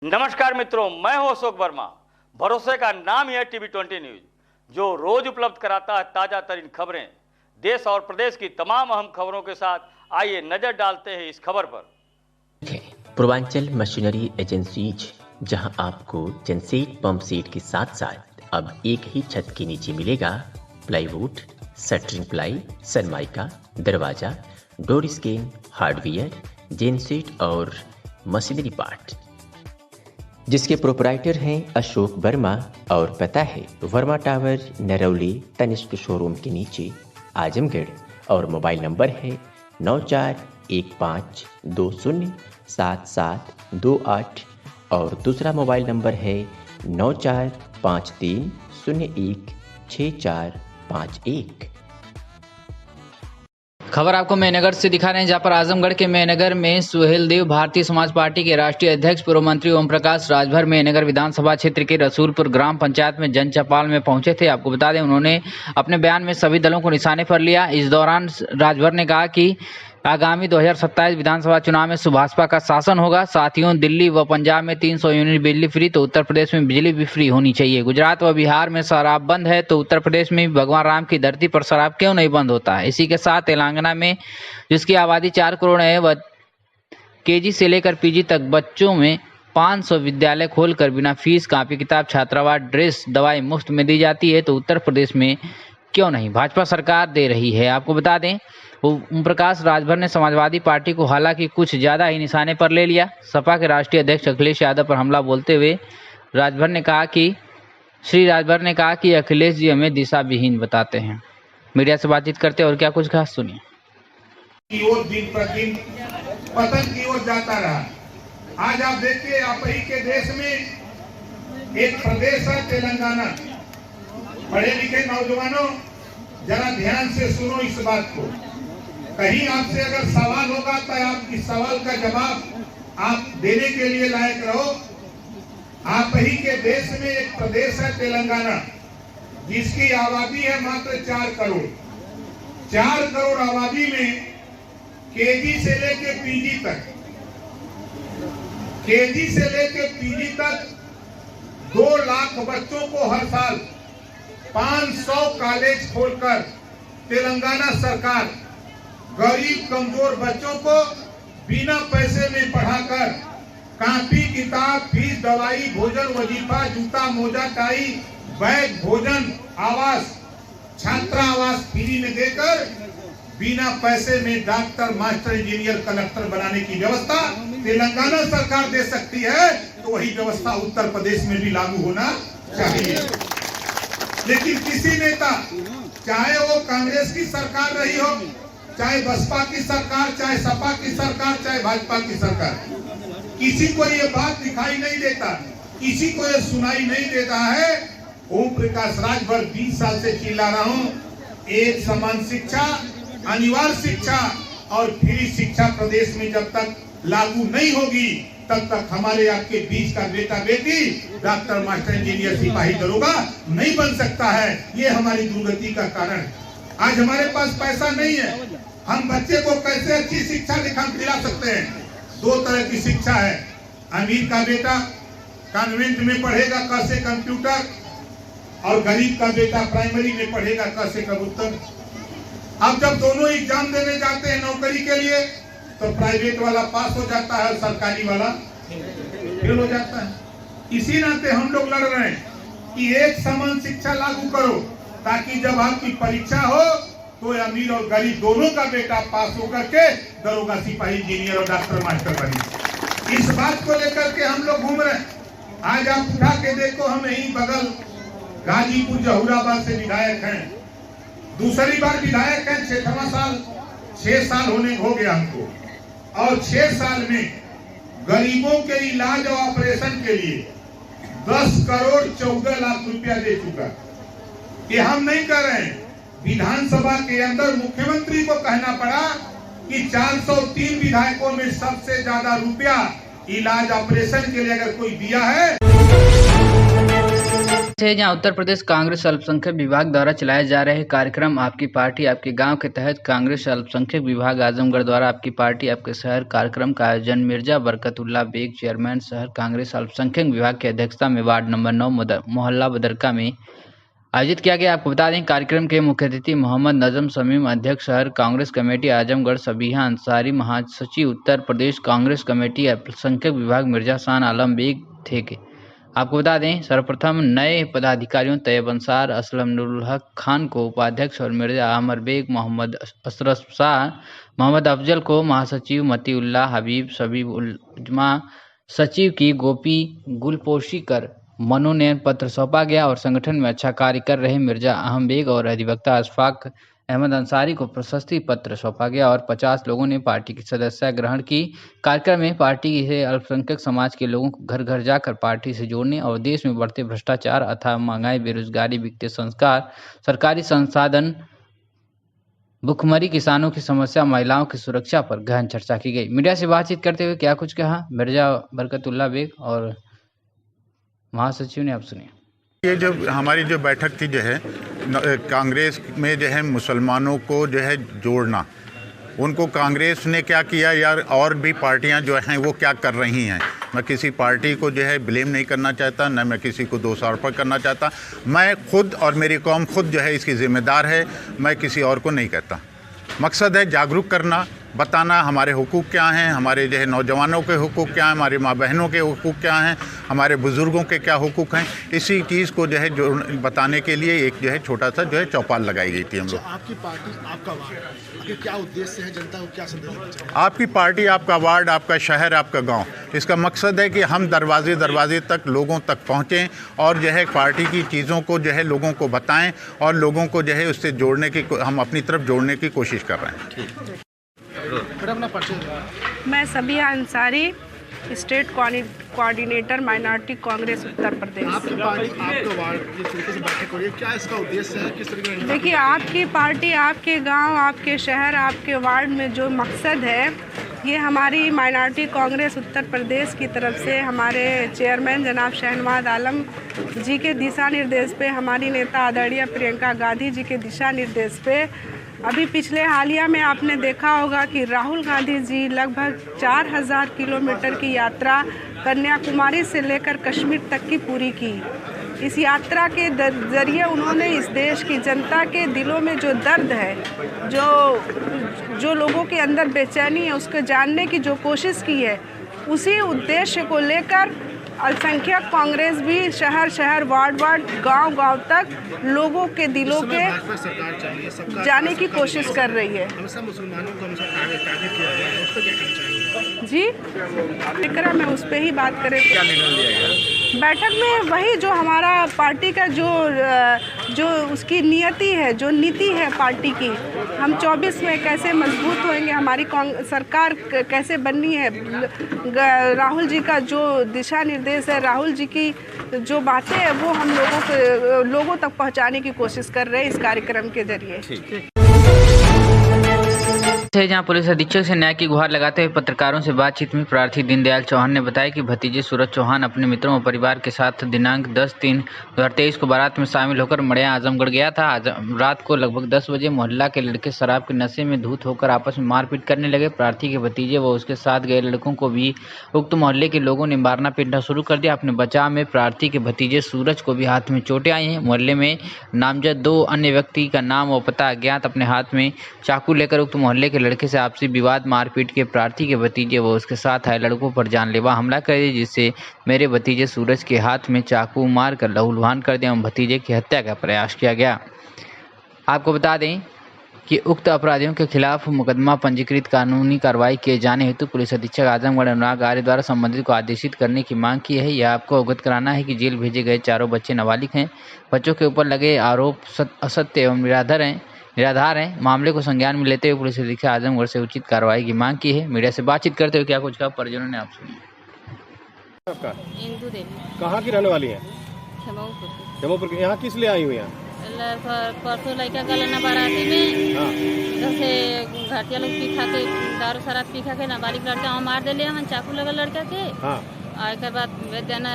नमस्कार मित्रों, मैं हूं अशोक वर्मा। भरोसे का नाम ही है टीवी20 न्यूज, जो रोज उपलब्ध कराता है ताजा तरीन खबरें। देश और प्रदेश की तमाम अहम खबरों के साथ आइए नजर डालते हैं इस खबर पर। पूर्वांचल मशीनरी एजेंसीज, जहां आपको जनसेट पंप सेट के साथ साथ अब एक ही छत के नीचे मिलेगा प्लाईवुड, शटरिंग प्लाई, सनमाइका, दरवाजा, डोर स्क्रीन, हार्डवेयर, जेनसेट और मशीनरी पार्ट, जिसके प्रोपराइटर हैं अशोक वर्मा और पता है वर्मा टावर, नरौली, तनिष्क शोरूम के नीचे, आजमगढ़। और मोबाइल नंबर है 9415207728 और दूसरा मोबाइल नंबर है 9453016451। खबर आपको मेहनगर से दिखा रहे हैं, जहां पर आजमगढ़ के मेहनगर में सुहेल देव भारतीय समाज पार्टी के राष्ट्रीय अध्यक्ष पूर्व मंत्री ओम प्रकाश राजभर मेहनगर विधानसभा क्षेत्र के रसूलपुर ग्राम पंचायत में जन चौपाल में पहुंचे थे। आपको बता दें, उन्होंने अपने बयान में सभी दलों को निशाने पर लिया। इस दौरान राजभर ने कहा कि आगामी 2027 विधानसभा चुनाव में सुभाषपा का शासन होगा। साथियों, दिल्ली व पंजाब में 300 यूनिट बिजली फ्री, तो उत्तर प्रदेश में बिजली भी फ्री होनी चाहिए। गुजरात व बिहार में शराब बंद है, तो उत्तर प्रदेश में भगवान राम की धरती पर शराब क्यों नहीं बंद होता है। इसी के साथ तेलंगाना में, जिसकी आबादी 4 करोड़ है, वह केजी से लेकर पीजी तक बच्चों में 500 विद्यालय खोलकर बिना फीस कापी किताब, छात्रावास, ड्रेस, दवाई मुफ्त में दी जाती है, तो उत्तर प्रदेश में क्यों नहीं। भाजपा सरकार दे रही है। आपको बता दें, ओम प्रकाश राजभर ने समाजवादी पार्टी को हालांकि कुछ ज़्यादा ही निशाने पर ले लिया। सपा के राष्ट्रीय अध्यक्ष अखिलेश यादव पर हमला बोलते हुए राजभर ने कहा कि अखिलेश जी हमें दिशा विहीन बताते हैं। मीडिया से बातचीत करते और क्या कुछ खास सुनिए। की ओर दिन प्रतिदिन पतन की ओर जाता रहा। आज आप देखिए, आप ही के देश में एक प्रदेश है तेलंगाना। पढ़े लिखे नौजवानों, जरा ध्यान से सुनो इस बात को। कहीं आपसे अगर सवाल होगा तो आप इस सवाल का जवाब आप देने के लिए लायक रहो। आप ही के देश में एक प्रदेश है तेलंगाना, जिसकी आबादी है मात्र 4 करोड़। 4 करोड़ आबादी में केजी से लेके पीजी तक 2 लाख बच्चों को हर साल 500 कॉलेज खोलकर तेलंगाना सरकार गरीब कमजोर बच्चों को बिना पैसे में पढ़ाकर कॉपी किताब, फीस, दवाई, भोजन, वजीफा, जूता, मोजा, टाई, बैग, भोजन, आवास, छात्रावास फ्री में देकर बिना पैसे में डॉक्टर, मास्टर, इंजीनियर, कलेक्टर बनाने की व्यवस्था तेलंगाना सरकार दे सकती है, तो वही व्यवस्था उत्तर प्रदेश में भी लागू होना चाहिए। लेकिन किसी नेता, चाहे वो कांग्रेस की सरकार रही हो, चाहे बसपा की सरकार, चाहे सपा की सरकार, चाहे भाजपा की सरकार, किसी को ये बात दिखाई नहीं देता, किसी को ये सुनाई नहीं देता है। ओम प्रकाश राजभर 20 साल से चिल्ला रहा हूं, एक समान शिक्षा, अनिवार्य शिक्षा और फ्री शिक्षा प्रदेश में जब तक लागू नहीं होगी, तब तक हमारे आपके बीच का बेटा बेटी डॉक्टर, मास्टर, इंजीनियर, सिपाही, दरोगा नहीं बन सकता है। ये हमारी दुर्गति का कारण। आज हमारे पास पैसा नहीं है, हम बच्चे को कैसे अच्छी शिक्षा दिला सकते हैं। 2 तरह की शिक्षा है। अमीर का बेटा कॉन्वेंट में पढ़ेगा, क से कंप्यूटर, और गरीब का बेटा प्राइमरी में पढ़ेगा, क से कबूतर। अब जब दोनों एग्जाम देने जाते हैं नौकरी के लिए, तो प्राइवेट वाला पास हो जाता है और सरकारी वाला फेल हो जाता है। इसी नाते हम लोग लड़ रहे हैं कि एक समान शिक्षा लागू करो, ताकि जब आपकी परीक्षा हो तो अमीर और गरीब दोनों का बेटा पास होकर के दरोगा, सिपाही, इंजीनियर और डॉक्टर, मास्टर बने। इस बात को लेकर के हम लोग घूम रहे हैं। आज आप उठा के देखो, हम यही बगल गाजीपुर जहूराबाद से विधायक हैं, दूसरी बार विधायक हैं। 6 साल हो गया हमको, और 6 साल में गरीबों के इलाज और ऑपरेशन के लिए 10 करोड़ 14 लाख रुपया दे चुका। ये हम नहीं कर रहे हैं। विधानसभा के अंदर मुख्यमंत्री को कहना पड़ा कि 403 विधायकों में सबसे ज्यादा रुपया इलाज ऑपरेशन के लिए अगर कोई दिया है है जहां उत्तर प्रदेश कांग्रेस अल्पसंख्यक विभाग द्वारा चलाए जा रहे कार्यक्रम आपकी पार्टी आपके गांव के तहत कांग्रेस अल्पसंख्यक विभाग आजमगढ़ द्वारा आपकी पार्टी आपके शहर कार्यक्रम का आयोजन मिर्जा बरकतुल्ला बेग चेयरमैन शहर कांग्रेस अल्पसंख्यक विभाग की अध्यक्षता में वार्ड नंबर 9 मोहल्ला बदरका में आयोजित किया गया। आपको बता दें कार्यक्रम के मुख्य अतिथि मोहम्मद नजम शमीम अध्यक्ष शहर कांग्रेस कमेटी आजमगढ़, सबिहा अंसारी महासचिव उत्तर प्रदेश कांग्रेस कमेटी अल्पसंख्यक विभाग मिर्जा शान आलम बेग थे। आपको बता दें सर्वप्रथम नए पदाधिकारियों तैयब अंसार, असलम हक खान को उपाध्यक्ष और मिर्जा आमर बेग, मोहम्मद अशरफ शाह, मोहम्मद अफजल को महासचिव, मतीउल्लाह हबीब सबीब उल्जमा सचिव की गोपी गुलपोशी कर मनोनयन पत्र सौंपा गया और संगठन में अच्छा कार्य कर रहे मिर्जा अहम बेग और अधिवक्ता अशफाक अहमद अंसारी को प्रशस्ति पत्र सौंपा गया और 50 लोगों ने पार्टी की सदस्यता ग्रहण की। कार्यक्रम में पार्टी से अल्पसंख्यक समाज के लोगों को घर घर जाकर पार्टी से जोड़ने और देश में बढ़ते भ्रष्टाचार अथाह महंगाई, बेरोजगारी, वित्तीय संस्कार, सरकारी संसाधन, भुखमरी, किसानों की समस्या, महिलाओं की सुरक्षा पर गहन चर्चा की गई। मीडिया से बातचीत करते हुए क्या कुछ कहा मिर्जा बरकतुल्ला बेग और महासचिव ने, आप सुनिए। ये जो हमारी जो बैठक थी जो है कांग्रेस में जो है मुसलमानों को जो है जोड़ना, उनको कांग्रेस ने क्या किया यार, और भी पार्टियां जो हैं वो क्या कर रही हैं। मैं किसी पार्टी को जो है ब्लेम नहीं करना चाहता, न मैं किसी को दोषारोपण करना चाहता। मैं खुद और मेरी कौम खुद जो है इसकी ज़िम्मेदार है, मैं किसी और को नहीं कहता। मकसद है जागरूक करना, बताना हमारे हुकूक क्या हैं, हमारे जो है नौजवानों के हुकूक क्या हैं, हमारी माँ बहनों के हुकूक क्या हैं, हमारे बुज़ुर्गों के क्या हुकूक हैं। इसी चीज़ को जो है जो बताने के लिए एक जो है छोटा सा जो है चौपाल लगाई गई थी हम लोग। आपकी पार्टी आपका वार्ड, आपके क्या उद्देश्य है, जनता को क्या संदेश देना चाहते हैं? आपकी पार्टी आपका वार्ड, आपका शहर, आपका गांव, इसका मकसद है कि हम दरवाजे दरवाजे तक लोगों तक पहुँचें और जो है पार्टी की चीज़ों को जो है लोगों को बताएं और लोगों को जो है उससे जोड़ने की, हम अपनी तरफ जोड़ने की कोशिश कर रहे हैं। मैं Sabiha Ansari, state coordinator minority Congress Uttar Pradesh. आपकी पार्टी आपका वार्ड ये तरीके से बैठक हो रही है, क्या इसका उद्देश्य है, किस तरीके से? देखिए, आपकी पार्टी आपके गांव, आपके शहर, आपके वार्ड में जो मकसद है, ये हमारी माइनॉरिटी कांग्रेस उत्तर प्रदेश की तरफ से हमारे चेयरमैन जनाब शहनवाज आलम जी के दिशा निर्देश पे, हमारी नेता आदरणीय प्रियंका गांधी जी के दिशा निर्देश पे, अभी पिछले हालिया में आपने देखा होगा कि राहुल गांधी जी लगभग 4000 किलोमीटर की यात्रा कन्याकुमारी से लेकर कश्मीर तक की पूरी की। इस यात्रा के जरिए उन्होंने इस देश की जनता के दिलों में जो दर्द है, जो लोगों के अंदर बेचैनी है, उसको जानने की जो कोशिश की है, उसी उद्देश्य को लेकर अल्पसंख्यक कांग्रेस भी शहर शहर, वार्ड वार्ड, गांव गांव तक लोगों के दिलों के जाने की कोशिश कर रही है। मुसलमानों को टारगेट किया गया है, उस पर क्या कहना चाहिए? जी, कार्यक्रम में उस पर ही बात करें। क्या निर्णय लिया गया बैठक में? वही जो हमारा पार्टी का जो उसकी नियति है, जो नीति है पार्टी की, हम 24 में कैसे मजबूत होंगे, हमारी सरकार कैसे बननी है, राहुल जी का जो दिशा निर्देश है, राहुल जी की जो बातें हैं, वो हम लोगों तक पहुंचाने की कोशिश कर रहे हैं इस कार्यक्रम के जरिए। जहां पुलिस अधीक्षक से न्याय की गुहार लगाते हुए पत्रकारों से बातचीत में प्रार्थी दीनदयाल चौहान ने बताया कि भतीजे सूरज चौहान अपने मित्रों और परिवार के साथ दिनांक 10/3/2023 को बारात में शामिल होकर मड़िया आजमगढ़ गया था। आज रात को लगभग 10 बजे मोहल्ला के लड़के शराब के नशे में धूत होकर आपस में मारपीट करने लगे। प्रार्थी के भतीजे व उसके साथ गए लड़कों को भी उक्त मोहल्ले के लोगों ने मारना पीटना शुरू कर दिया। अपने बचाव में प्रार्थी के भतीजे सूरज को भी हाथ में चोटें आई हैं। मोहल्ले में नामजद 2 अन्य व्यक्ति का नाम और पता अज्ञात अपने हाथ में चाकू लेकर उक्त मोहल्ले के लड़के से आपसी विवाद मारपीट के प्रार्थी के भतीजे व उसके साथ आए लड़कों पर जानलेवा हमला कर दिया, जिससे मेरे भतीजे सूरज के हाथ में चाकू मारकर लहूलुहान कर दिया और भतीजे की हत्या का प्रयास किया गया। आपको बता दें कि उक्त अपराधियों के खिलाफ मुकदमा पंजीकृत कानूनी कार्रवाई किए जाने हेतु पुलिस अधीक्षक आजमगढ़ अनुराग आर्य द्वारा संबंधित को आदेशित करने की मांग की है। यह आपको अवगत कराना है कि जेल भेजे गए चारों बच्चे नाबालिग हैं। बच्चों के ऊपर लगे आरोप असत्य एवं निराधार हैं। मामले को संज्ञान में लेते हुए पुलिस अधीक्षक आजमगढ़ से उचित कार्रवाई की मांग की है। मीडिया से बातचीत करते हुए क्या कुछ कहा परिजनों ने, आप सुनिए। आपका इंदू देवी कहाँ की रहने वाली है? जमोपुर की। यहाँ किस लिए आई हुई हैं? परसों लड़का का लेना बाराती में इधर से घाटिया लोग पी खा के, दारू शराब पी खा के नाबालिग लड़का मार दिले, हम चाकू लगा लड़का के। एक बाद देना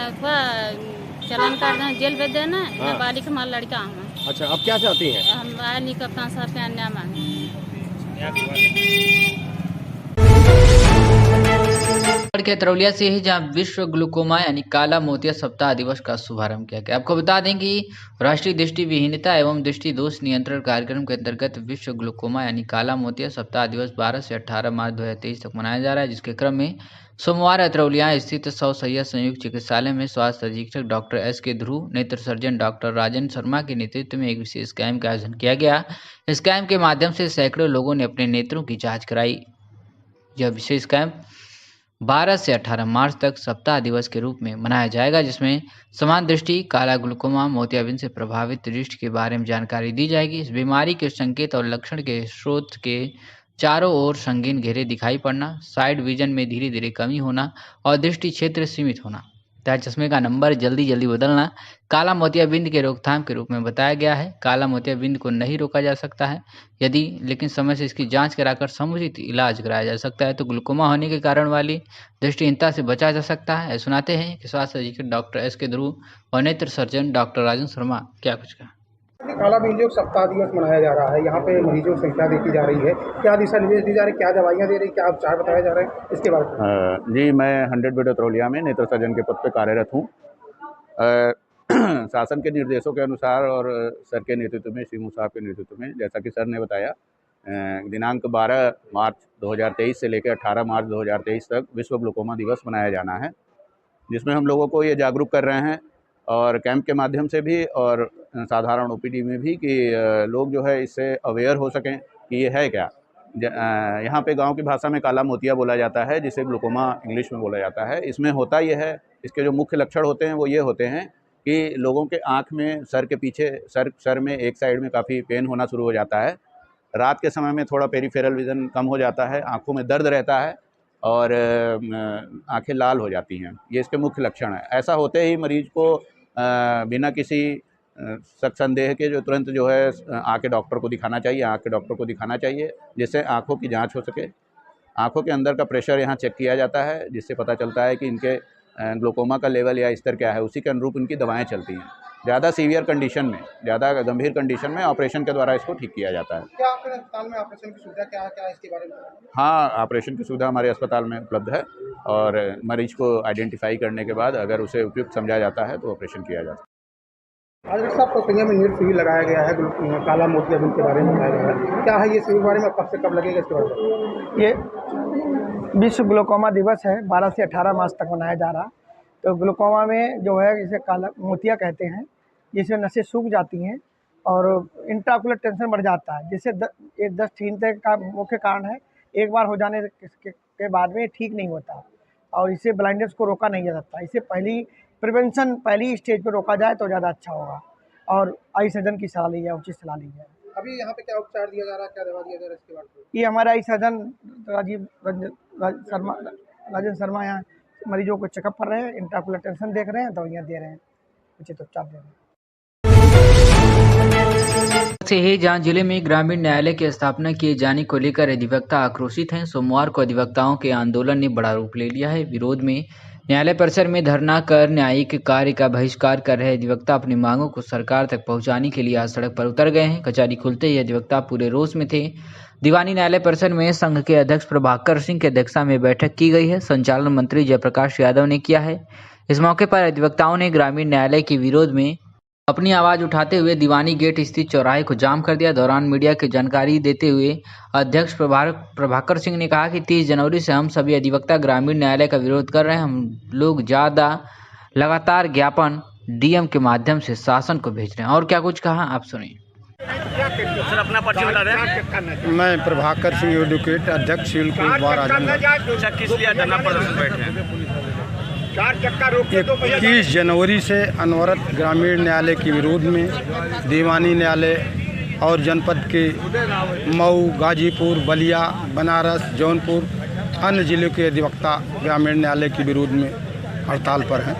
चलन कर दें, जेल भेज देना। नाबालिग हमारा लड़का हूँ। अच्छा, अब क्या चाहती हैं? हम आए नहीं कप्तान साहब के अन्याय मांगे। के तरौलिया से ही जहां विश्व ग्लूकोमा यानी काला मोतिया सप्ताह दिवस का शुभारंभ किया गया। आपको बता दें कि राष्ट्रीय दृष्टि विहीनता एवं दृष्टि दोष नियंत्रण कार्यक्रम के अंतर्गत विश्व ग्लूकोमा यानी काला मोतिया सप्ताह दिवस 12 से 18 मार्च 2023 तक मनाया जा रहा है, जिसके क्रम में सोमवार तरौलिया स्थित 100 सैय्या संयुक्त चिकित्सालय में स्वास्थ्य अधीक्षक डॉक्टर S.K. ध्रुव, नेत्र सर्जन डॉक्टर राजन शर्मा के नेतृत्व में एक विशेष कैंप का आयोजन किया गया। इस कैंप के माध्यम से सैकड़ों लोगों ने अपने नेत्रों की जाँच कराई। यह विशेष कैंप 12 से 18 मार्च तक सप्ताह दिवस के रूप में मनाया जाएगा, जिसमें समान दृष्टि, काला ग्लूकोमा, मोतियाबिंद से प्रभावित दृष्टि के बारे में जानकारी दी जाएगी। इस बीमारी के संकेत और लक्षण के स्रोत के चारों ओर संगीन घेरे दिखाई पड़ना, साइड विजन में धीरे धीरे कमी होना और दृष्टि क्षेत्र सीमित होना तथा चश्मे का नंबर जल्दी जल्दी बदलना काला मोतियाबिंद के रोकथाम के रूप में बताया गया है। काला मोतियाबिंद को नहीं रोका जा सकता है लेकिन समय से इसकी जांच कराकर समुचित इलाज कराया जा सकता है तो ग्लूकोमा होने के कारण वाली दृष्टिहीनता से बचा जा सकता है। सुनाते हैं कि स्वास्थ्य अधीक्षक डॉक्टर S.K. ध्रुव और नेत्र सर्जन डॉक्टर राजन शर्मा क्या कुछ कहा। काला बिंदु सप्ताह दिवस मनाया जा रहा है। यहाँ पे मरीजों की संख्या देखी जा रही है, क्या दिशा निर्देश दी जा रही है, क्या दवाइयाँ दे रही, क्या उपचार बताया जा रहा है, इसके बारे में? जी, मैं 100 बेड तरौलिया में नेत्र सर्जन के पद पर कार्यरत हूँ। शासन के निर्देशों के अनुसार और सर के नेतृत्व में, श्री साहब के नेतृत्व में, जैसा कि सर ने बताया, दिनांक 12 मार्च 2023 से लेकर 18 मार्च 2023 तक विश्व ग्लूकोमा दिवस मनाया जाना है, जिसमें हम लोगों को ये जागरूक कर रहे हैं और कैंप के माध्यम से भी और साधारण OPD में भी कि लोग जो है इससे अवेयर हो सकें कि ये है क्या। यहाँ पे गांव की भाषा में काला मोतिया बोला जाता है, जिसे ग्लूकोमा इंग्लिश में बोला जाता है। इसमें होता ये है, इसके जो मुख्य लक्षण होते हैं वो ये होते हैं कि लोगों के आँख में, सर के पीछे, सर में एक साइड में काफ़ी पेन होना शुरू हो जाता है। रात के समय में थोड़ा पेरिफेरल विज़न कम हो जाता है, आँखों में दर्द रहता है और आँखें लाल हो जाती हैं। ये इसके मुख्य लक्षण है। ऐसा होते ही मरीज को बिना किसी शक संदेह के जो तुरंत जो है आँख के डॉक्टर को दिखाना चाहिए, जिससे आँखों की जांच हो सके। आँखों के अंदर का प्रेशर यहाँ चेक किया जाता है, जिससे पता चलता है कि इनके ग्लूकोमा का लेवल या स्तर क्या है, उसी के अनुरूप इनकी दवाएं चलती हैं। ज़्यादा सीवियर कंडीशन में, ज़्यादा गंभीर कंडीशन में ऑपरेशन के द्वारा इसको ठीक किया जाता है। क्या आपके अस्पताल में ऑपरेशन की सुविधा क्या है इसके बारे में? हाँ, ऑपरेशन की सुविधा हमारे अस्पताल में उपलब्ध है और मरीज को आइडेंटिफाई करने के बाद अगर उसे उपयुक्त समझा जाता है तो ऑपरेशन किया जाता है। आज डॉक्टर साहब को में नेत्र शिविर लगाया गया है, काला मोतियाबिंद के बारे में बताया गया है, क्या है ये शिविर बारे में, कब से कब लगेगा इसके बारे में? ये विश्व ग्लूकोमा दिवस है, 12 से 18 मार्च तक मनाया जा रहा। तो ग्लूकोमा में जो है जिसे काला मोतिया कहते हैं, जिसमें नसें सूख जाती हैं और इंट्राओकुलर टेंशन बढ़ जाता है, जिससे दृष्टिहीनता का मुख्य कारण है। एक बार हो जाने के बाद में ठीक नहीं होता और इससे ब्लाइंडनेस को रोका नहीं जा सकता। इससे प्रिवेंशन पहली स्टेज पर रोका जाए तो ज़्यादा अच्छा होगा और आई सर्जन की सलाह ली जाए, उचित सलाह ली जाए। अभी यहाँ पे क्या उपचार दिया जा रहा है, क्या दवा दिया जा रहा है इसके बारे में? ये हमारा आई सर्जन राजन शर्मा यहाँ मरीजों को चेकअप कर रहे हैं, इंट्राओकुलर टेंशन देख रहे हैं, दवाइयाँ दे रहे हैं, उचित उपचार दे रहे हैं। से ही जहां जिले में ग्रामीण न्यायालय की स्थापना किए जाने को लेकर अधिवक्ता आक्रोशित हैं। सोमवार को अधिवक्ताओं के आंदोलन ने बड़ा रूप ले लिया है। विरोध में न्यायालय परिसर में धरना कर न्यायिक कार्य का बहिष्कार कर रहे अधिवक्ता अपनी मांगों को सरकार तक पहुंचाने के लिए आज सड़क पर उतर गए हैं। कचहरी खुलते ही अधिवक्ता पूरे रोष में थे। दीवानी न्यायालय परिसर में संघ के अध्यक्ष प्रभाकर सिंह की अध्यक्षता में बैठक की गई है। संचालन मंत्री जयप्रकाश यादव ने किया है। इस मौके पर अधिवक्ताओं ने ग्रामीण न्यायालय के विरोध में अपनी आवाज उठाते हुए दीवानी गेट स्थित चौराहे को जाम कर दिया। दौरान मीडिया की जानकारी देते हुए अध्यक्ष प्रभाकर सिंह ने कहा कि 30 जनवरी से हम सभी अधिवक्ता ग्रामीण न्यायालय का विरोध कर रहे हैं। हम लोग लगातार ज्ञापन DM के माध्यम से शासन को भेज रहे हैं। और क्या कुछ कहा आप सुनिए। सर, अपना परिचय बता दें। मैं प्रभाकर सिंह एडवोकेट, अध्यक्ष सिविल कोर्ट बार आजमगढ़। किस लिए धरना प्रदर्शन बैठे हैं? 21 जनवरी से अनवरत ग्रामीण न्यायालय के विरोध में दीवानी न्यायालय और जनपद के मऊ, गाजीपुर, बलिया, बनारस, जौनपुर, अन्य जिलों के अधिवक्ता ग्रामीण न्यायालय के विरोध में हड़ताल पर हैं।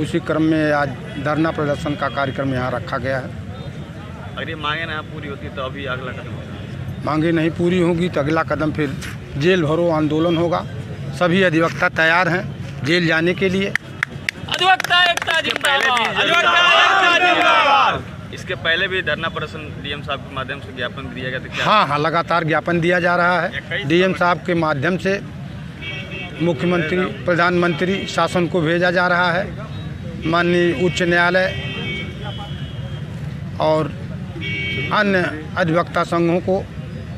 उसी क्रम में आज धरना प्रदर्शन का कार्यक्रम यहाँ रखा गया है। अगर ये मांगे ना पूरी होती तो अभी अगला कदम होगा। मांगे नहीं पूरी होगी तो अगला कदम फिर जेल भरो आंदोलन होगा। सभी अधिवक्ता तैयार हैं जेल जाने के लिए। अधिवक्ता एकता जिंदाबाद, अधिवक्ता एकता जिंदाबाद। इसके पहले भी धरना प्रदर्शन डीएम साहब के माध्यम से ज्ञापन दिया गया था क्या? हाँ, लगातार ज्ञापन दिया जा रहा है। डीएम साहब के माध्यम से मुख्यमंत्री, प्रधानमंत्री शासन को भेजा जा रहा है। माननीय उच्च न्यायालय और अन्य अधिवक्ता संघों को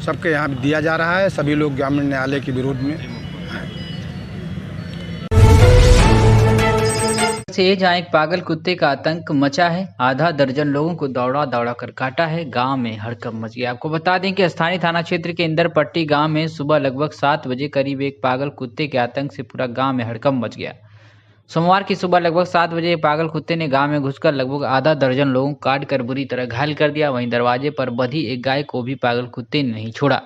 सबके यहाँ दिया जा रहा है। सभी लोग ग्रामीण न्यायालय के विरोध में से जहाँ एक पागल कुत्ते का आतंक मचा है, आधा दर्जन लोगों को दौड़ा दौड़ा कर काटा है, गांव में हड़कंप मच गया। आपको बता दें कि स्थानीय थाना क्षेत्र के इंदरपट्टी गांव में सुबह लगभग 7 बजे करीब एक पागल कुत्ते के आतंक से पूरा गांव में हड़कंप मच गया। सोमवार की सुबह लगभग 7 बजे एक पागल कुत्ते ने गांव में घुसकर लगभग आधा दर्जन लोगों को काट कर बुरी तरह घायल कर दिया। वहीं दरवाजे पर बंधी एक गाय को भी पागल कुत्ते ने नहीं छोड़ा।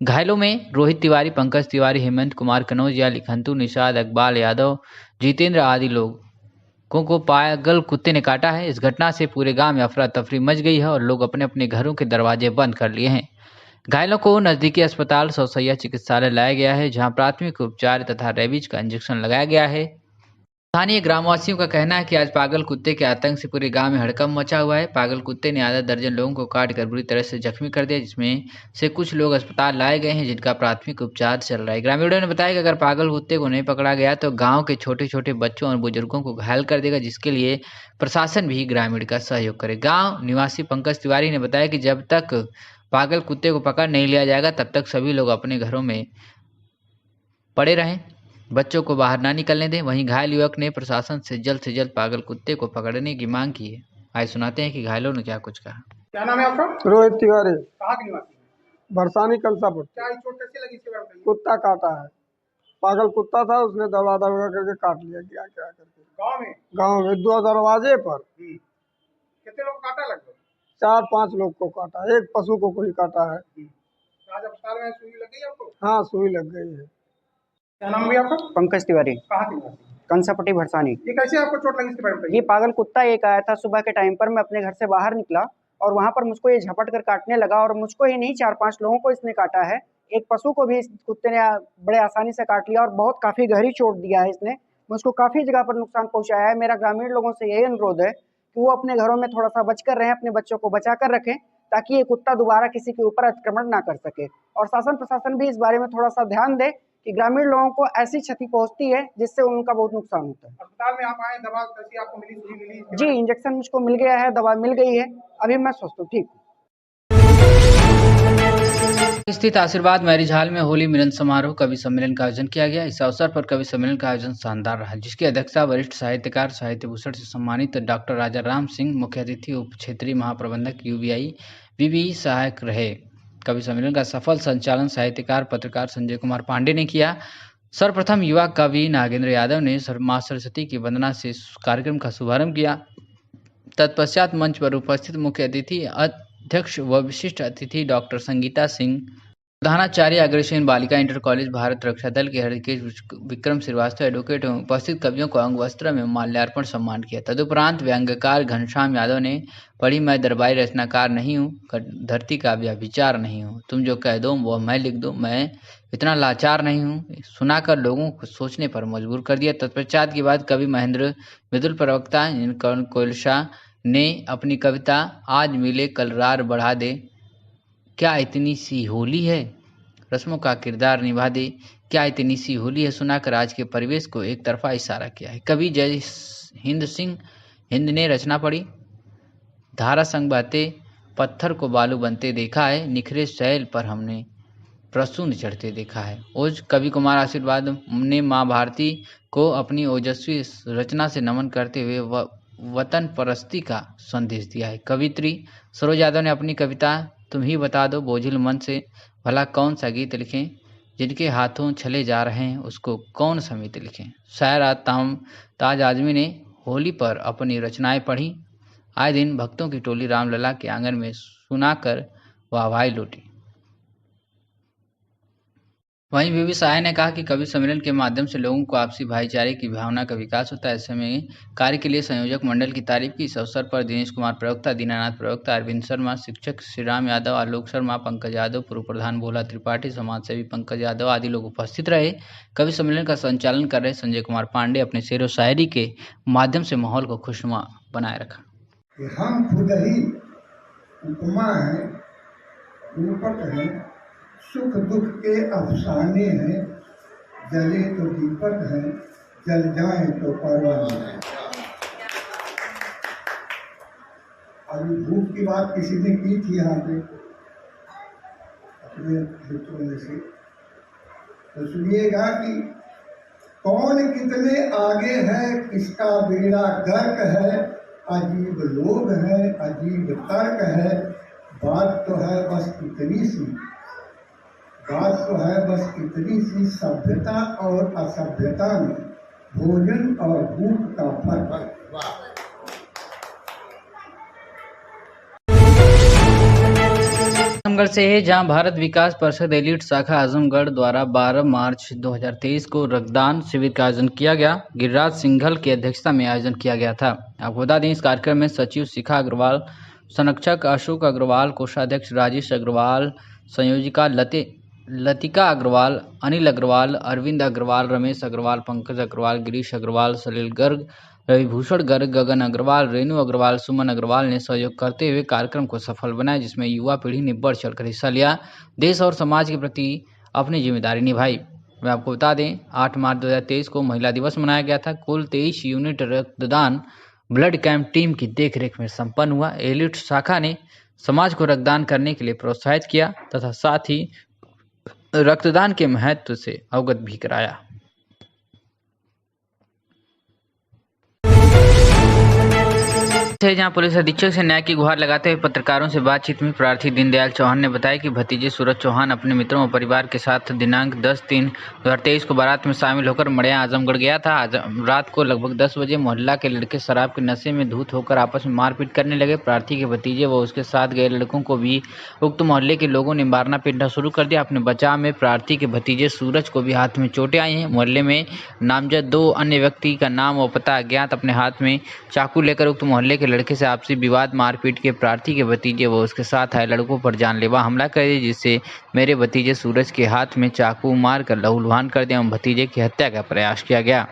घायलों में रोहित तिवारी, पंकज तिवारी, हेमंत कुमार कनौजिया, लिखंतु, निषाद, इकबाल यादव, जितेंद्र आदि लोगों को पागल कुत्ते ने काटा है। इस घटना से पूरे गांव में अफरा तफरी मच गई है और लोग अपने अपने घरों के दरवाजे बंद कर लिए हैं। घायलों को नजदीकी अस्पताल सौसैया चिकित्सालय लाया गया है, जहां प्राथमिक उपचार तथा रेबीज का इंजेक्शन लगाया गया है। स्थानीय ग्रामवासियों का कहना है कि आज पागल कुत्ते के आतंक से पूरे गांव में हड़कंप मचा हुआ है। पागल कुत्ते ने आधा दर्जन लोगों को काट कर बुरी तरह से जख्मी कर दिया, जिसमें से कुछ लोग अस्पताल लाए गए हैं, जिनका प्राथमिक उपचार चल रहा है। ग्रामीणों ने बताया कि अगर पागल कुत्ते को नहीं पकड़ा गया तो गांव के छोटे छोटे बच्चों और बुजुर्गों को घायल कर देगा, जिसके लिए प्रशासन भी ग्रामीण का सहयोग करे। गाँव निवासी पंकज तिवारी ने बताया कि जब तक पागल कुत्ते को पकड़ नहीं लिया जाएगा तब तक सभी लोग अपने घरों में पड़े रहें, बच्चों को बाहर ना निकलने दें। वहीं घायल युवक ने प्रशासन से जल्द पागल कुत्ते को पकड़ने की मांग की है। आइए सुनाते हैं कि घायलों ने क्या कुछ कहा। क्या नाम है आपका? रोहित तिवारी, कहाँ के निवासी? बरसानी कंसापुर। क्या ये चोट कैसे लगी इसके बारे में बताइए। कुत्ता काटा है, पागल कुत्ता था, उसने दौड़ा दौड़ा करके काट लिया। क्या क्या करके गाँव में 2 दरवाजे पर कितने लोग काटा? लगभग 4-5 लोग को काटा, एक पशु को कोई काटा है। आज अस्पताल में सुई लग गई आपको? हाँ, सुई लग गई है। क्या नाम है आपका? पंकज तिवारी, कहाँ के निवासी? कंसापट्टी भरसानी। ये कैसे आपको चोट लगी इसके बारे में बताइए। ये पागल कुत्ता एक आया था सुबह के टाइम पर। मैं अपने घर से बाहर निकला और वहां पर मुझको ये झपट कर काटने लगा, और मुझको ही नहीं 4-5 लोगों को इसने काटा है। एक पशु को भी इस कुत्ते ने बड़े आसानी से काट लिया और बहुत काफी गहरी चोट दिया है इसने। मुझको काफी जगह पर नुकसान पहुंचाया है। मेरा ग्रामीण लोगों से यही अनुरोध है कि वो अपने घरों में थोड़ा सा बचकर रहें, अपने बच्चों को बचा कर रखें, ताकि ये कुत्ता दोबारा किसी के ऊपर अतिक्रमण ना कर सके। और शासन प्रशासन भी इस बारे में थोड़ा सा ध्यान दे कि ग्रामीण लोगों को ऐसी क्षति पहुंचती है जिससे उनका बहुत नुकसान होता है। अस्पताल में आप आए, दवा कैसी आपको मिली? सुई मिली? जी, इंजेक्शन मुझको मिल गया है, दवा मिल गई है, अभी मैं स्वस्थ हूँ, ठीक हूँ। स्थित आशीर्वाद मैरिज हॉल में होली मिलन समारोह कवि सम्मेलन का आयोजन किया गया। इस अवसर पर कवि सम्मेलन का आयोजन शानदार रहा, जिसकी अध्यक्षता वरिष्ठ साहित्यकार, साहित्य भूषण से सम्मानित डॉक्टर राजा राम सिंह, मुख्य अतिथि उप क्षेत्रीय महाप्रबंधक यूबीआई बीबी सहायक रहे। कवि सम्मेलन का सफल संचालन साहित्यकार पत्रकार संजय कुमार पांडे ने किया। सर्वप्रथम युवा कवि नागेंद्र यादव ने मां सरस्वती की वंदना से कार्यक्रम का शुभारंभ किया। तत्पश्चात मंच पर उपस्थित मुख्य अतिथि अध्यक्ष व विशिष्ट अतिथि डॉक्टर संगीता सिंह, प्रधानाचार्य अग्रसेन बालिका इंटर कॉलेज, भारत रक्षा दल के हरिकेश विक्रम श्रीवास्तव, एडवोकेट एवं उपस्थित कवियों को अंग वस्त्र में माल्यार्पण सम्मान किया। तदुपरांत व्यंग्यकार घनश्याम यादव ने पढ़ी मैं दरबारी रचनाकार नहीं हूँ, धरती का विचार नहीं हूँ, तुम जो कह दो वह मैं लिख दूँ, मैं इतना लाचार नहीं हूँ, सुनाकर लोगों को सोचने पर मजबूर कर दिया। तत्पश्चात के बाद कवि महेंद्र मृदुल प्रवक्ता कोयलशा ने अपनी कविता आज मिले कल रार बढ़ा दे, क्या इतनी सी होली है, रस्मों का किरदार निभा दे, क्या इतनी सी होली है, सुनाकर आज के परिवेश को एक तरफा इशारा किया है। कवि जय हिंद सिंह हिंद ने रचना पढ़ी, धारा संग बहते पत्थर को बालू बनते देखा है, निखरे शैल पर हमने प्रसून चढ़ते देखा है। ओज कवि कुमार आशीर्वाद ने माँ भारती को अपनी ओजस्वी रचना से नमन करते हुए वतन परस्ती का संदेश दिया है। कवित्री सरोज यादव ने अपनी कविता तुम ही बता दो बोझिल मन से भला कौन सा गीत लिखें, जिनके हाथों छले जा रहे हैं उसको कौन समित लिखें। शायर ताज आजमी ने होली पर अपनी रचनाएं पढ़ी। आए दिन भक्तों की टोली रामलला के आंगन में सुनाकर वाहवाही लूटी। वहीं बीबी सहाय ने कहा कि कवि सम्मेलन के माध्यम से लोगों को आपसी भाईचारे की भावना का विकास होता है। ऐसे में कार्य के लिए संयोजक मंडल की तारीफ की। इस अवसर पर दिनेश कुमार प्रवक्ता, दीनानाथ प्रवक्ता, अरविंद शर्मा, शिक्षक श्रीराम यादव, आलोक शर्मा, पंकज यादव, पूर्व प्रधान भोला त्रिपाठी, समाजसेवी पंकज यादव आदि लोग उपस्थित रहे। कवि सम्मेलन का संचालन कर रहे संजय कुमार पांडे अपने शेर व शायरी के माध्यम से माहौल को खुशनुमा बनाए रखा। हम खुद ही उपमा है, रूपक है, सुख दुख के अफसाने हैं, जले तो दीपक है, जल जाए तो परवाने है। अभी भूख की बात किसी ने की थी यहाँ पे अपने मित्रों में से, तो सुनिएगा कि कौन कितने आगे है, किसका बेड़ा गर्क है, अजीब लोग हैं, अजीब तर्क है, बात तो है बस इतनी सी, बात तो है बस इतनी सी, सभ्यता और असभ्यता में भोजन और भूख का फर्क। आजमगढ़ से है, जहां भारत विकास परिषद एलीट शाखा आजमगढ़ द्वारा 12 मार्च 2023 को रक्तदान शिविर का आयोजन किया गया। गिरिराज सिंघल की अध्यक्षता में आयोजन किया गया था। आपको बता दें, इस कार्यक्रम में सचिव शिखा अग्रवाल, संरक्षक अशोक अग्रवाल, कोषाध्यक्ष राजेश अग्रवाल, संयोजिका लतिका अग्रवाल, अनिल अग्रवाल, अरविंद अग्रवाल, रमेश अग्रवाल, पंकज अग्रवाल, गिरीश अग्रवाल, सलील गर्ग, रविभूषण गर्ग, गगन अग्रवाल, रेणु अग्रवाल, सुमन अग्रवाल ने सहयोग करते हुए कार्यक्रम को सफल बनाया, जिसमें युवा पीढ़ी ने बढ़ चढ़कर हिस्सा लिया, देश और समाज के प्रति अपनी जिम्मेदारी निभाई। मैं आपको बता दें, 8 मार्च 2023 को महिला दिवस मनाया गया था। कुल 23 यूनिट रक्तदान ब्लड कैंप टीम की देखरेख में संपन्न हुआ। एलिट शाखा ने समाज को रक्तदान करने के लिए प्रोत्साहित किया तथा साथ ही रक्तदान के महत्व से अवगत भी कराया। जहां पुलिस अधीक्षक से न्याय की गुहार लगाते हुए पत्रकारों से बातचीत में प्रार्थी दीनदयाल चौहान ने बताया कि भतीजे सूरज चौहान अपने मित्रों और परिवार के साथ दिनांक 10/3/2023 को बारात में शामिल होकर मड़िया आजमगढ़ गया था। आज रात को लगभग 10 बजे मोहल्ला के लड़के शराब के नशे में धूत होकर आपस में मारपीट करने लगे। प्रार्थी के भतीजे व उसके साथ गए लड़कों को भी उक्त मोहल्ले के लोगों ने मारना पीटना शुरू कर दिया। अपने बचाव में प्रार्थी के भतीजे सूरज को भी हाथ में चोटें आई हैं। मोहल्ले में नामजद 2 अन्य व्यक्ति का नाम और पता अज्ञात अपने हाथ में चाकू लेकर उक्त मोहल्ले के लड़के से आपसी विवाद मारपीट के प्रार्थी के भतीजे व उसके साथ आए लड़कों पर जानलेवा हमला कर दिया, जिससे मेरे भतीजे सूरज के हाथ में चाकू मारकर लहूलुहान कर दिया और भतीजे की हत्या का प्रयास किया गया।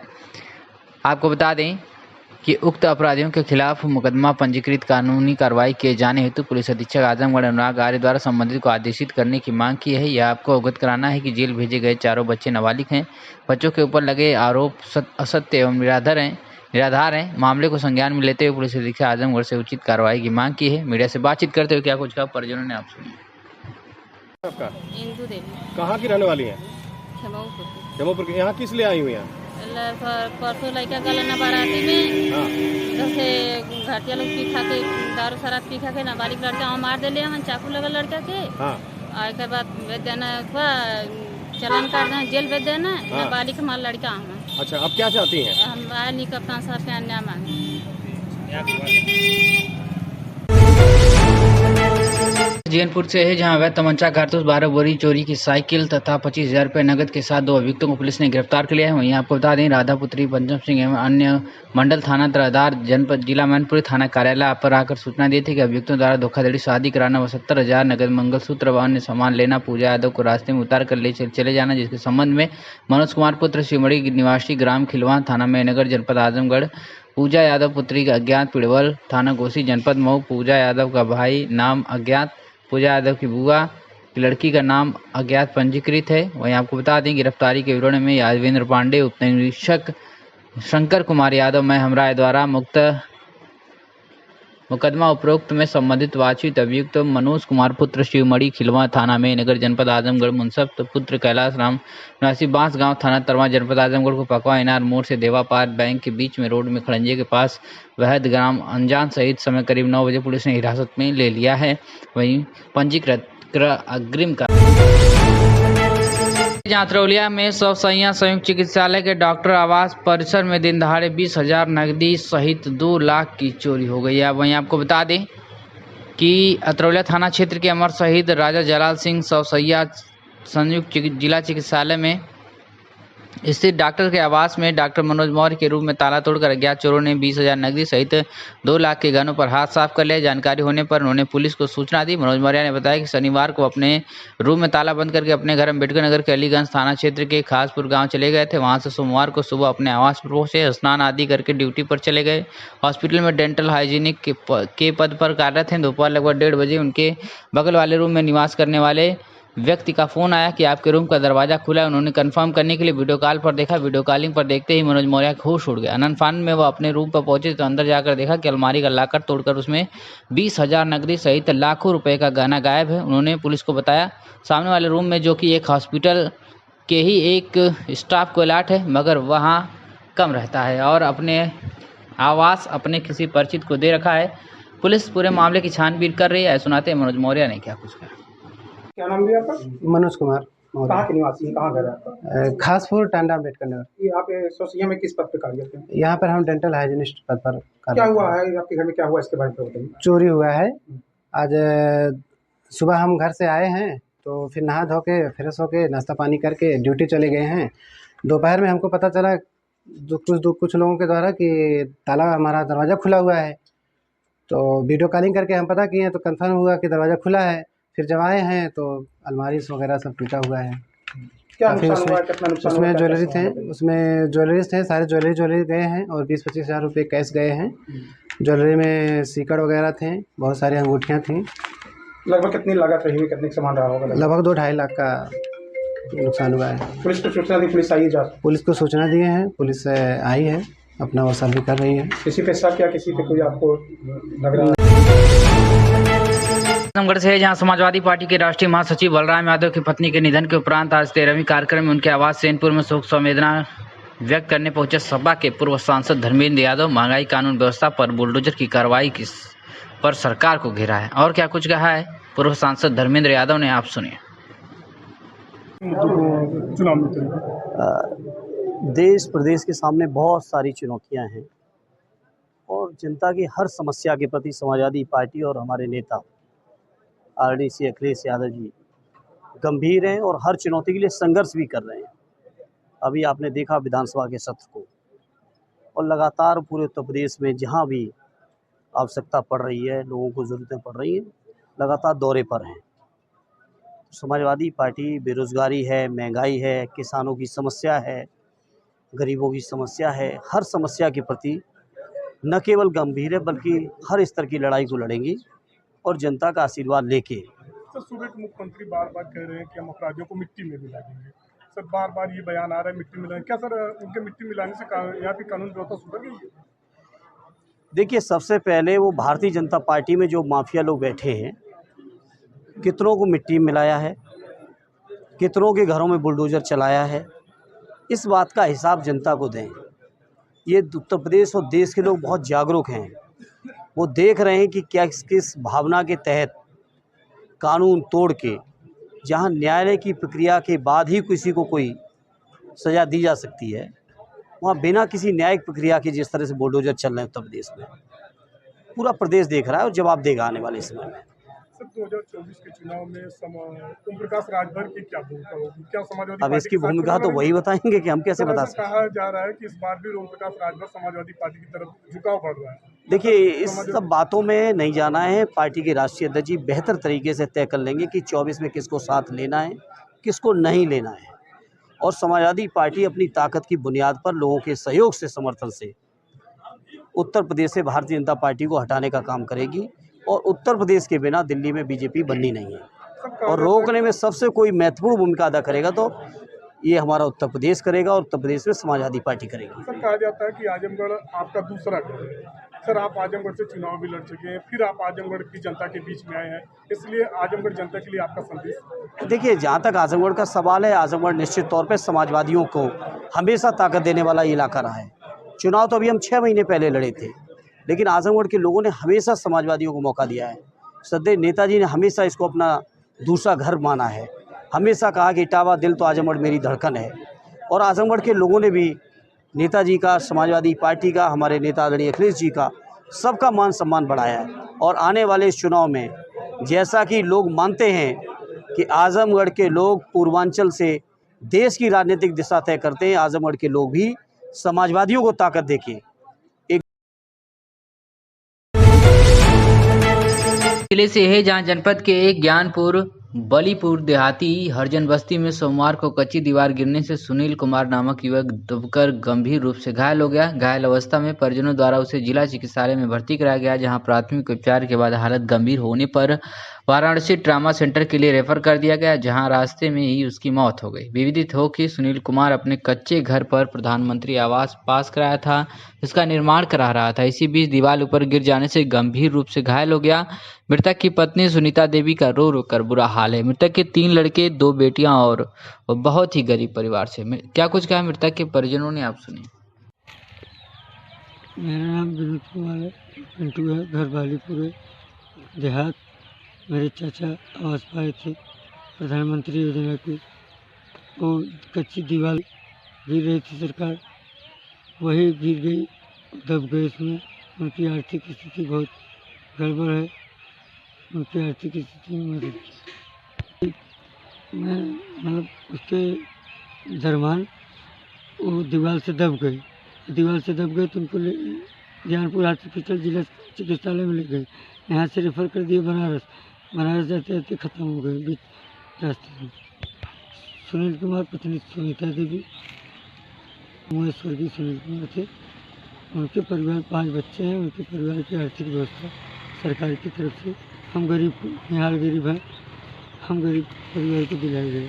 आपको बता दें कि उक्त अपराधियों के खिलाफ मुकदमा पंजीकृत कानूनी कार्रवाई किए जाने हेतु पुलिस अधीक्षक आजमगढ़ अनुराग आर्य द्वारा संबंधित को आदेशित करने की मांग की है। यह आपको अवगत कराना है कि जेल भेजे गए चारों बच्चे नाबालिग हैं। बच्चों के ऊपर लगे आरोप असत्य एवं निराधार हैं। मामले को संज्ञान में लेते हुए पुलिस अधीक्षक आजमगढ़ से उचित कार्रवाई की मांग की है। मीडिया से बातचीत करते हुए क्या कुछ कहा परिजनों ने, आप सुनिए। आपका इंदु देवी कहाँ की रहने वाली है? जमोपुर के। यहाँ किस लिए आई हुई हैं? परसों लड़का का लेना बाराती में जैसे घाटिया लोग पी खा के दारू शराब पी खा के नाबालिग लड़का मार दिले हम चाकू लगा लड़का के। के बाद भेज देना चलन काट देना, जेल भेज देना, नाबालिग हमारा लड़का हम। अच्छा, अब क्या चाहती हैं? हम आए नहीं कप्तान साहब से अन्याय मांगे। जैनपुर से है, जहां अवैध तमंचा कारतूस 12 बोरी चोरी की साइकिल तथा 25,000 रुपये नगद के साथ 2 अभियुक्तों को पुलिस ने गिरफ्तार कर लिया है। वहीं आपको बता दें, राधापुत्री, पंचम सिंह एवं अन्य मंडल थाना तराधार जनपद जिला मैनपुरी थाना कार्यालय पर आकर सूचना दी थी कि अभियुक्तों द्वारा धोखाधड़ी शादी कराना व 70,000 नगद मंगलसूत्र व अन्य सामान लेना, पूजा यादव को रास्ते में उतार कर ले चले जाना, जिसके संबंध में मनोज कुमार पुत्र शिवमड़ी निवासी ग्राम खिलवान थाना मेहनगर जनपद आजमगढ़, पूजा यादव पुत्री अज्ञात पिड़वल थाना घोसी जनपद मऊ, पूजा यादव का भाई नाम अज्ञात, पूजा यादव की बुआ की लड़की का नाम अज्ञात पंजीकृत है। वहीं आपको बता दें, गिरफ्तारी के विवरण में यादवेंद्र पांडे, उप निरीक्षक शंकर कुमार यादव मैं हमरा द्वारा मुकदमा उपरोक्त में संबंधित वाचित अभियुक्त मनोज कुमार पुत्र शिवमड़ी खिलवा थाना में नगर जनपद आजमगढ़, मुंसफ पुत्र कैलाश राम निवासी बांस गांव थाना तरवा जनपद आजमगढ़ को पकवा इनार मोड़ से देवा पार बैंक के बीच में रोड में खड़ंजे के पास वहद ग्राम अनजान सहित समय करीब 9 बजे पुलिस ने हिरासत में ले लिया है। वहीं पंजीकृत अग्रिम का अतरौलिया में सवसैया संयुक्त चिकित्सालय के डॉक्टर आवास परिसर में दिन दहाड़े 20,000 नकदी सहित 2 लाख की चोरी हो गई है। वहीं आपको बता दें कि अतरौलिया थाना क्षेत्र के अमर शहीद राजा जलाल सिंह सवसैया संयुक्त जिला चिकित्सालय में स्थित डॉक्टर के आवास में डॉक्टर मनोज मौर्य के रूम में ताला तोड़कर अज्ञात चोरों ने 20,000 नकदी सहित 2 लाख के गहनों पर हाथ साफ कर लिया। जानकारी होने पर उन्होंने पुलिस को सूचना दी। मनोज मौर्य ने बताया कि शनिवार को अपने रूम में ताला बंद करके अपने घर अम्बेडकर नगर के अलीगंज थाना क्षेत्र के खासपुर गांव चले गए थे। वहां से सोमवार को सुबह अपने आवास पर पहुंचे, स्नान आदि करके ड्यूटी पर चले गए। हॉस्पिटल में डेंटल हाइजीनिक के पद पर कार्यरत हैं। दोपहर लगभग 1:30 बजे उनके बगल वाले रूम में निवास करने वाले व्यक्ति का फोन आया कि आपके रूम का दरवाजा खुला है। उन्होंने कंफर्म करने के लिए वीडियो कॉल पर देखा। वीडियो कॉलिंग पर देखते ही मनोज मौर्य का होश उड़ गया। अनफान में वह अपने रूम पर पहुंचे तो अंदर जाकर देखा कि अलमारी का लॉकर तोड़कर उसमें 20,000 नकदी सहित लाखों रुपए का गहना गायब है। उन्होंने पुलिस को बताया सामने वाले रूम में, जो कि एक हॉस्पिटल के ही एक स्टाफ को अलॉट है, मगर वहाँ कम रहता है और अपने आवास अपने किसी परिचित को दे रखा है। पुलिस पूरे मामले की छानबीन कर रही है। सुनाते मनोज मौर्य ने क्या कुछ कहा। क्या नाम है आपका? मनोज कुमार। कहाँ के निवासी हैं? कहाँ घर है आपका? खासपुर टांडा अम्बेडकर नगर। ये आप सोसिया में किस पद पे कार्यरत हैं? यहाँ पर हम डेंटल हाइजीनिस्ट पद पर क्या हुआ है आपके घर में? क्या हुआ इसके बारे में बताइए। चोरी हुआ है। आज सुबह हम घर से आए हैं तो फिर नहा धो के फ्रेश होके नाश्ता पानी करके ड्यूटी चले गए हैं। दोपहर में हमको पता चला कुछ लोगों के द्वारा कि ताला हमारा दरवाज़ा खुला हुआ है। तो वीडियो कॉलिंग करके हम पता किए तो कंफर्म हुआ कि दरवाज़ा खुला है। फिर जब आए हैं तो अलमारी वगैरह सब टूटा हुआ है। क्या नुकसान हुआ है? कितना नुकसान हुआ? उसमें ज्वेलरी थे, उसमें ज्वेलरीज थे, सारे ज्वेलरी गए हैं और 20-25 हज़ार रुपये कैश गए हैं। ज्वेलरी में सीकड़ वगैरह थे, बहुत सारी अंगूठियाँ थीं। लगभग कितनी लागत रही हुई? कितने सामान रहा होगा? लगभग 2-2.5 लाख का नुकसान हुआ है। पुलिस को सूचना दी? पुलिस आई है? पुलिस को सूचना दिए हैं, पुलिस आई है, अपना वसूल भी कर रही है। किसी पे शक या किसी पे कोई आपको लग रहा है? आजमगढ़ से जहां समाजवादी पार्टी के राष्ट्रीय महासचिव बलराम यादव की पत्नी के निधन के उपरांत आज 13वीं कार्यक्रम में उनके आवास सैनपुर में शोक संवेदना व्यक्त करने पहुंचे सपा के पूर्व सांसद धर्मेंद्र यादव। महंगाई कानून व्यवस्था पर बुलडोजर की कार्रवाई पर सरकार को घेरा है और क्या कुछ कहा है पूर्व सांसद धर्मेंद्र यादव ने, आप सुनिए। देश प्रदेश के सामने बहुत सारी चुनौतियां हैं और जनता की हर समस्या के प्रति समाजवादी पार्टी और हमारे नेता आरडीसी अखिलेश यादव जी गंभीर हैं और हर चुनौती के लिए संघर्ष भी कर रहे हैं। अभी आपने देखा विधानसभा के सत्र को, और लगातार पूरे उत्तर प्रदेश में जहां भी आवश्यकता पड़ रही है, लोगों को ज़रूरतें पड़ रही हैं, लगातार दौरे पर हैं। समाजवादी पार्टी बेरोज़गारी है, महंगाई है, किसानों की समस्या है, गरीबों की समस्या है, हर समस्या के प्रति न केवल गंभीर है बल्कि हर स्तर की लड़ाई को लड़ेंगी और जनता का आशीर्वाद लेके। सर, सूबे के मुख्यमंत्री बार बार कह रहे हैं कि हम अपराधियों को मिट्टी में मिलाएंगे। सर, बार बार ये बयान आ रहा है मिट्टी मिलाएंगे। क्या सर उनके मिट्टी मिलाने से यहाँ की कानून व्यवस्था सुधर गई है? देखिए, सबसे पहले वो भारतीय जनता पार्टी में जो माफिया लोग बैठे हैं, कितनों को मिट्टी में मिलाया है, कितनों के घरों में बुलडोजर चलाया है, इस बात का हिसाब जनता को दें। ये उत्तर प्रदेश और देश के लोग बहुत जागरूक हैं, वो देख रहे हैं कि क्या किस भावना के तहत कानून तोड़ के, जहां न्यायालय की प्रक्रिया के बाद ही किसी को कोई सज़ा दी जा सकती है, वहां बिना किसी न्यायिक प्रक्रिया के जिस तरह से बुलडोजर चल रहे हैं उत्तर प्रदेश में, पूरा प्रदेश देख रहा है और जवाब देगा आने वाले समय में। सर, 2024 के चुनाव में ओम प्रकाश राजभर की क्या भूमिका होगी? क्या समाजवादी अब इसकी भूमिका तो वही बताएंगे कि हम कैसे बता सकते हैं। कहा जा रहा है कि इस बार भी ओम प्रकाश राजभर समाजवादी पार्टी की तरफ झुकाव बढ़ रहा है। देखिए, इस सब बातों में नहीं जाना है। पार्टी के राष्ट्रीय अध्यक्ष जी बेहतर तरीके से तय कर लेंगे कि 24 में किसको साथ लेना है, किसको नहीं लेना है, और समाजवादी पार्टी अपनी ताकत की बुनियाद पर लोगों के सहयोग से, समर्थन से उत्तर प्रदेश से भारतीय जनता पार्टी को हटाने का काम करेगी। और उत्तर प्रदेश के बिना दिल्ली में बीजेपी बननी नहीं है, और रोकने में सबसे कोई महत्वपूर्ण भूमिका अदा करेगा तो ये हमारा उत्तर प्रदेश करेगा और उत्तर प्रदेश में समाजवादी पार्टी करेगी। सर, कहा जाता है कि आजमगढ़ आपका दूसरा घर है। सर, आप आजमगढ़ से चुनाव भी लड़ चुके हैं, फिर आप आजमगढ़ की जनता के बीच में आए हैं, इसलिए आजमगढ़ जनता के लिए आपका संदेश? देखिए, जहाँ तक आजमगढ़ का सवाल है, आजमगढ़ निश्चित तौर पर समाजवादियों को हमेशा ताकत देने वाला इलाका रहा है। चुनाव तो अभी हम 6 महीने पहले लड़े थे, लेकिन आजमगढ़ के लोगों ने हमेशा समाजवादियों को मौका दिया है। सदैव नेताजी ने हमेशा इसको अपना दूसरा घर माना है, हमेशा कहा कि इटावा दिल तो आजमगढ़ मेरी धड़कन है। और आजमगढ़ के लोगों ने भी नेताजी का, समाजवादी पार्टी का, हमारे नेता आदरणीय अखिलेश जी का, सबका मान सम्मान बढ़ाया है। और आने वाले इस चुनाव में जैसा कि लोग मानते हैं कि आजमगढ़ के लोग पूर्वांचल से देश की राजनीतिक दिशा तय करते हैं। आजमगढ़ के लोग भी समाजवादियों को ताकत देके जिले से है जहां जनपद के ज्ञानपुर बलीपुर देहाती हरजन बस्ती में सोमवार को कच्ची दीवार गिरने से सुनील कुमार नामक युवक दबकर गंभीर रूप से घायल हो गया। घायल अवस्था में परिजनों द्वारा उसे जिला चिकित्सालय में भर्ती कराया गया, जहां प्राथमिक उपचार के बाद हालत गंभीर होने पर वाराणसी ट्रामा सेंटर के लिए रेफर कर दिया गया, जहां रास्ते में ही उसकी मौत हो गई। विदित हो कि सुनील कुमार अपने कच्चे घर पर प्रधानमंत्री आवास पास कराया था, जिसका निर्माण करा रहा था। इसी बीच दीवार ऊपर गिर जाने से गंभीर रूप से घायल हो गया। मृतक की पत्नी सुनीता देवी का रो रो कर बुरा हाल है। मृतक के 3 लड़के 2 बेटियां और बहुत ही गरीब परिवार से। क्या कुछ कहा मृतक के परिजनों ने, आप सुनिए। मेरा नाम विनोद कुमार है, पिंटू है, घर बालीपुर है देहात। मेरे चाचा आवास पाए थे प्रधानमंत्री योजना की, वो कच्ची दीवार गिर रही थी सरकार, वही गिर गई, दब गए इसमें। उनकी आर्थिक स्थिति बहुत गड़बड़ है, उनकी आर्थिक स्थिति में मदद की। मैं मतलब उसके दरमियान वो दीवार से दब गई तो उनको ज्ञानपुर हॉस्पिटल जिला चिकित्सालय में ले गए। यहाँ से रेफर कर दिए बनारस जाते जाते ख़त्म हो गए बीच रास्ते में। सुनील कुमार पत्नी सुनीता देवी, स्वर्गीय सुनील कुमार थे। उनके परिवार 5 बच्चे हैं। उनके परिवार की आर्थिक व्यवस्था सरकार की तरफ से, हम गरीब निहाल गरीब हैं, हम गरीब परिवार को दिलाए गए।